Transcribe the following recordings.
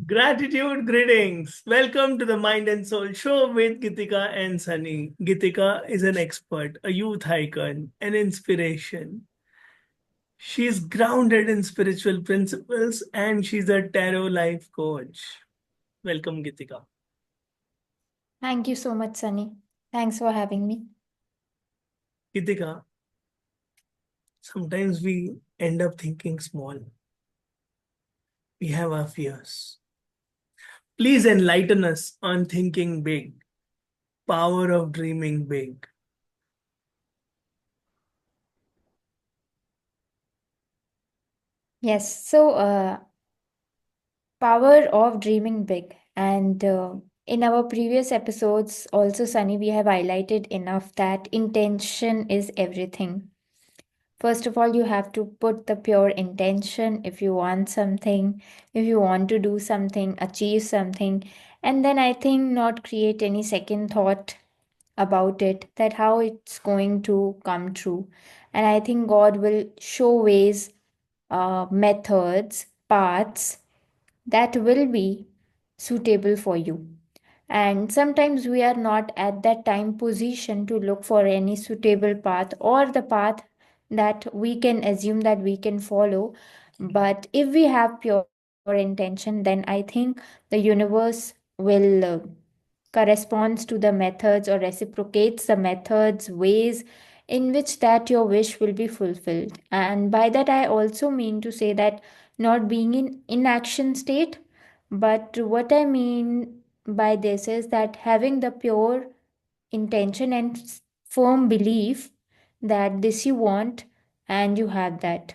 Gratitude greetings. Welcome to the Mind and Soul Show with Geetika and Sunny. Geetika is an expert, a youth icon, an inspiration. She's grounded in spiritual principles and she's a tarot life coach. Welcome, Geetika. Thank you so much, Sunny. Thanks for having me. Geetika, sometimes we end up thinking small. We have our fears. Please enlighten us on thinking big, power of dreaming big. Yes, power of dreaming big. And in our previous episodes, also, Sunny, we have highlighted enough that intention is everything. First of all, you have to put the pure intention if you want something, if you want to do something, achieve something, and then I think not create any second thought about it, that how it's going to come true. And I think God will show ways, methods, paths that will be suitable for you. And sometimes we are not at that time position to look for any suitable path or the path that we can assume that we can follow. But if we have pure intention, then I think the universe will corresponds to the methods or reciprocates the methods, ways in which that your wish will be fulfilled. And by that I also mean to say that not being in inaction state, but what I mean by this is that having the pure intention and firm belief that this you want and you have that.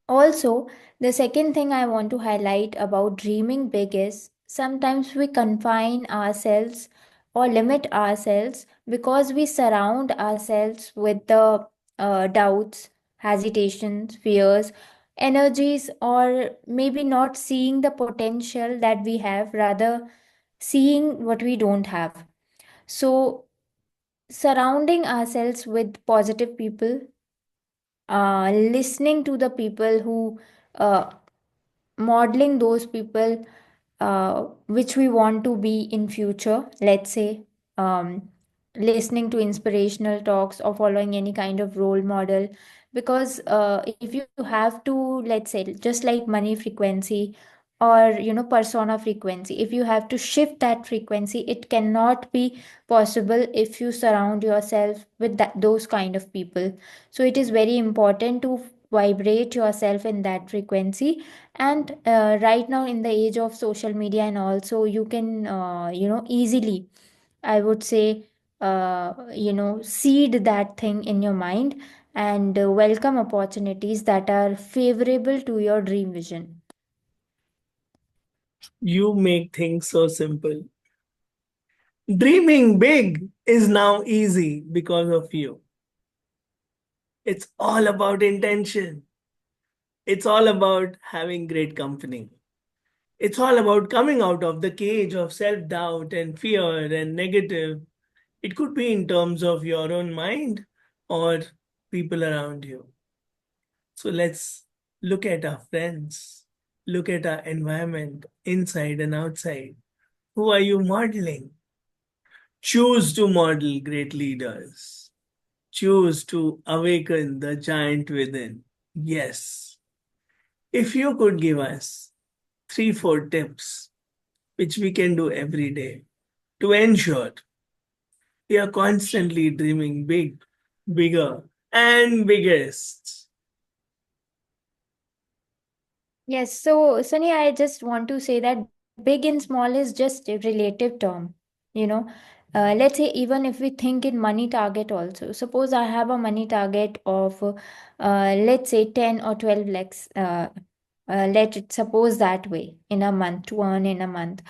Also, the second thing I want to highlight about dreaming big is sometimes we confine ourselves or limit ourselves because we surround ourselves with the doubts, hesitations, fears, energies, or maybe not seeing the potential that we have, rather, seeing what we don't have. So, surrounding ourselves with positive people, listening to the people who uh, modeling those people which we want to be in future, let's say, um, listening to inspirational talks or following any kind of role model. Because if you have to, let's say, just like money frequency or persona frequency, if you have to shift that frequency, it cannot be possible if you surround yourself with those kind of people. So it is very important to vibrate yourself in that frequency. And right now in the age of social media and also you can easily, I would say, seed that thing in your mind and welcome opportunities that are favorable to your dream vision. You make things so simple. Dreaming big is now easy because of you. It's all about intention. It's all about having great company. It's all about coming out of the cage of self doubt and fear and negative. It could be in terms of your own mind or people around you. So let's look at our friends, look at our environment, inside and outside. Who are you modeling? Choose to model great leaders. Choose to awaken the giant within. Yes. If you could give us 3, 4 tips which we can do every day to ensure we are constantly dreaming big, bigger, and biggest. Yes, so Sunny, I just want to say that big and small is just a relative term. You know, let's say even if we think in money target also. Suppose I have a money target of, let's say 10 or 12 lakhs. Let it suppose that way in a month to earn in a month.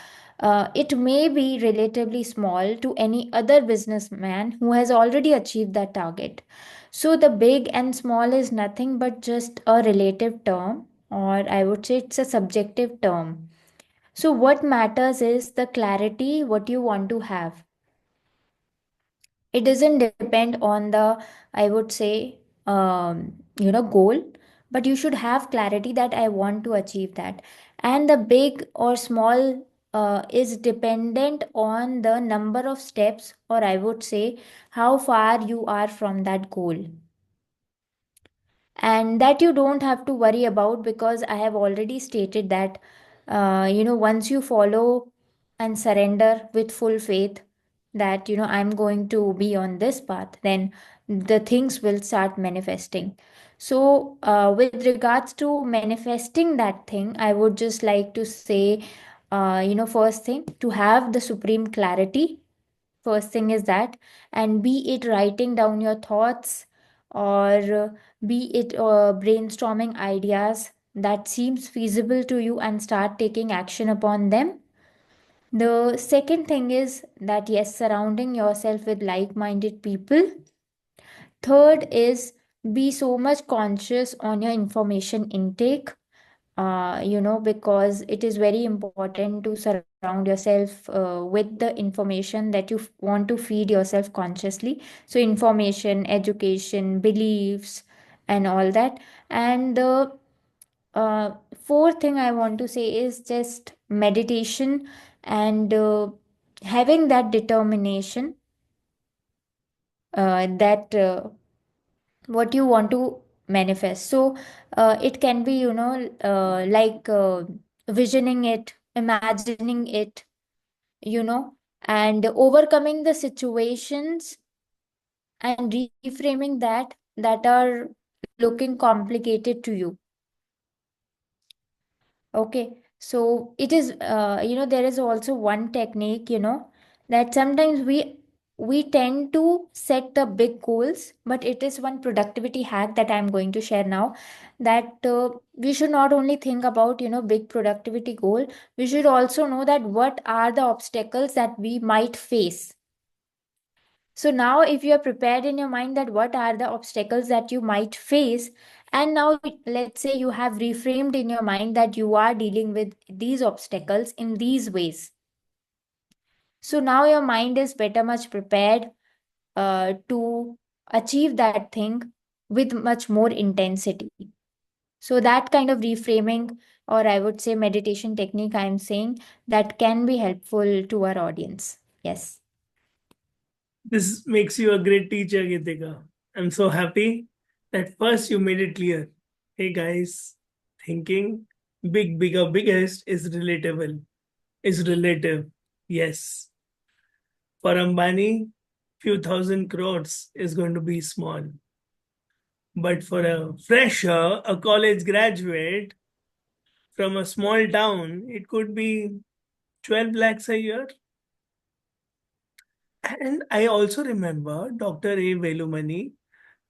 It may be relatively small to any other businessman who has already achieved that target. So the big and small is nothing but just a relative term, or I would say it's a subjective term. So, what matters is the clarity what you want to have. It doesn't depend on the, I would say, goal, but you should have clarity that I want to achieve that. And the big or small is dependent on the number of steps, or I would say, how far you are from that goal. And that you don't have to worry about, because I have already stated that once you follow and surrender with full faith that I'm going to be on this path, then the things will start manifesting. So with regards to manifesting that thing, I would just like to say, first thing, to have the supreme clarity. First thing is that, and be it writing down your thoughts, or be it brainstorming ideas that seems feasible to you and start taking action upon them. The second thing is that, yes, surrounding yourself with like minded people. Third is, be so much conscious on your information intake, because it is very important to surround yourself with the information that you want to feed yourself consciously. So, information, education, beliefs, and all that. And the fourth thing I want to say is just meditation, and having that determination that what you want to manifest. So it can be like visioning it, imagining it, you know and overcoming the situations and reframing that are looking complicated to you. Okay, so it is, there is also one technique, that sometimes we tend to set the big goals, but it is one productivity hack that I'm going to share now, that we should not only think about, big productivity goal, we should also know that what are the obstacles that we might face. So now, if you are prepared in your mind that what are the obstacles that you might face, and now let's say you have reframed in your mind that you are dealing with these obstacles in these ways. So now your mind is better much prepared to achieve that thing with much more intensity. So that kind of reframing, or I would say meditation technique, I am saying that can be helpful to our audience. Yes. This makes you a great teacher, Geetika. I'm so happy that first you made it clear. Hey guys, thinking big, bigger, biggest is relatable, is relative. Yes. For Ambani, few thousand crores is going to be small. But for a fresher, a college graduate from a small town, it could be 12 lakhs a year. And I also remember Dr. A. Velumani,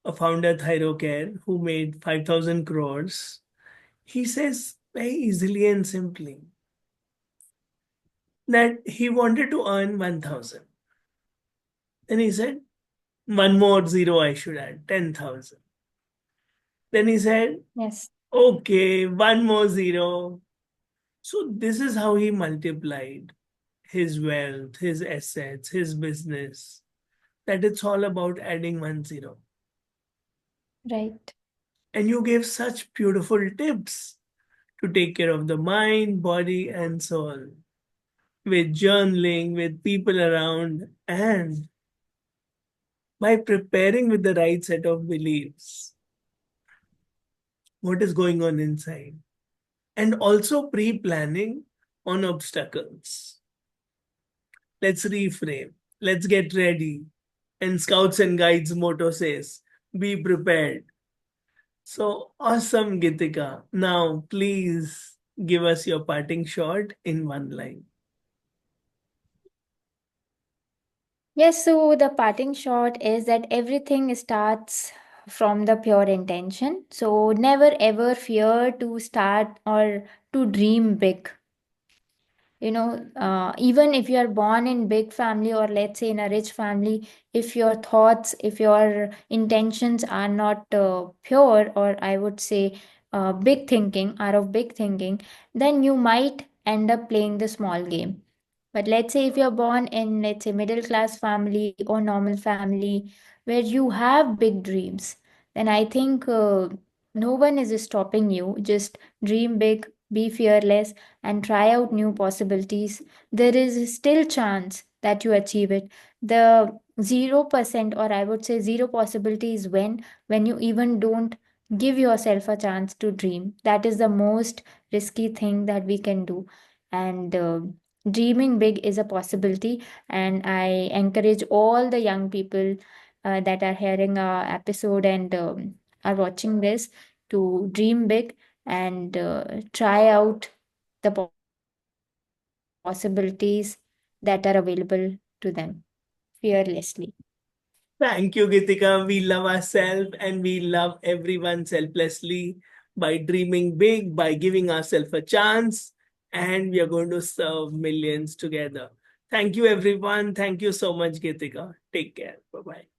a founder Thyrocare, who made 5,000 crores. He says very easily and simply that he wanted to earn 1,000. Then he said, one more zero I should add, 10,000. Then he said, Yes. okay, one more zero. So this is how he multiplied his wealth, his assets, his business. That it's all about adding one zero. Right. And you gave such beautiful tips to take care of the mind, body, and soul with journaling, with people around, and by preparing with the right set of beliefs. What is going on inside? And also pre planning on obstacles. Let's reframe. Let's get ready. And Scouts and Guides motto says, be prepared. So awesome, Gitika. Now, please give us your parting shot in one line. Yes, so the parting shot is that everything starts from the pure intention. So never ever fear to start or to dream big. Even if you are born in big family, or let's say in a rich family, if your thoughts, if your intentions are not pure, or I would say big thinking, are of big thinking, then you might end up playing the small game. But let's say if you're born in, let's say, middle class family or normal family where you have big dreams, then I think no one is stopping you. Just dream big, be fearless, and try out new possibilities. There is still chance that you achieve it. The 0%, or I would say zero possibility, is when you even don't give yourself a chance to dream. That is the most risky thing that we can do. And dreaming big is a possibility, and I encourage all the young people that are hearing our episode and are watching this to dream big and try out the possibilities that are available to them fearlessly. Thank you, Gitika. We love ourselves and we love everyone selflessly by dreaming big, by giving ourselves a chance, and we are going to serve millions together. Thank you, everyone. Thank you so much, Gitika. Take care. Bye bye.